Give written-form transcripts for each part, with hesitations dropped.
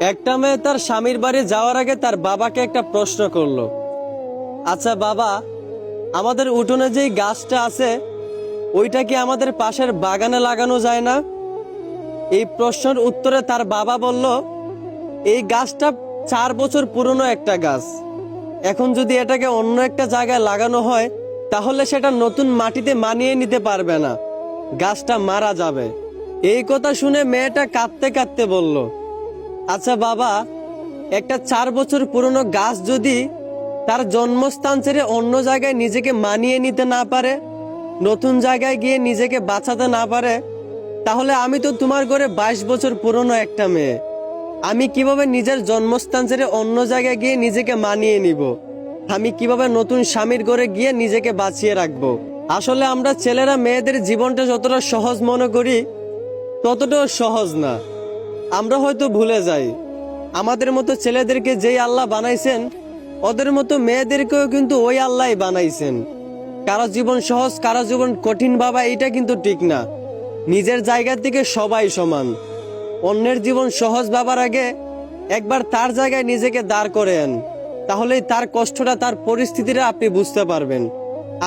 একটা মেয়ে তার স্বামীর বাড়ি যাওয়ার আগে তার বাবাকে একটা প্রশ্ন করলো। আচ্ছা বাবা, আমাদের উঠোনে যেই গাছটা আছে ওইটা কি আমাদের পাশের বাগানে লাগানো যায় না? এই প্রশ্নের উত্তরে তার বাবা বলল, এই গাছটা 4 বছর পুরনো একটা গাছ। এখন যদি এটাকে অন্য একটা জায়গায় লাগানো হয় তাহলে সেটা নতুন মাটিতে মানিয়ে নিতে পারবে না, গাছটা মারা যাবে। এই কথা শুনে মেয়েটা কাঁদতে কাঁদতে বলল, আচ্ছা বাবা, একটা 4 বছর পুরনো গাছ যদি তার জন্মস্থান ছেড়ে অন্য জায়গায় নিজেকে মানিয়ে নিতে না পারে, নতুন জায়গায় গিয়ে নিজেকে বাঁচাতে না পারে, তাহলে আমি তো তোমার ঘরে 22 বছর পুরনো একটা মেয়ে। আমি কিভাবে নিজের জন্মস্থান ছেড়ে অন্য জায়গায় গিয়ে নিজেকে মানিয়ে নিব? আমি কিভাবে নতুন স্বামীর ঘরে গিয়ে নিজেকে বাঁচিয়ে রাখবো? আসলে আমরা ছেলেরা মেয়েদের জীবনটা যতটা সহজ মনে করি ততটাও সহজ না। আমরা হয়তো ভুলে যাই আমাদের মতো ছেলেদেরকে যেই আল্লাহ বানাইছেন ওদের মতো মেয়েদেরকেও কিন্তু ওই আল্লাহই বানাইছেন। কারো জীবন সহজ কারো জীবন কঠিন বাবা, এটা কিন্তু ঠিক না। নিজের জায়গা থেকে সবাই সমান। অন্যের জীবন সহজ ভাবার আগে একবার তার জায়গায় নিজেকে দাঁড় করেন, তাহলেই তার কষ্টটা তার পরিস্থিতিটা আপনি বুঝতে পারবেন।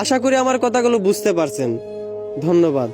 আশা করি আমার কথাগুলো বুঝতে পারছেন। ধন্যবাদ।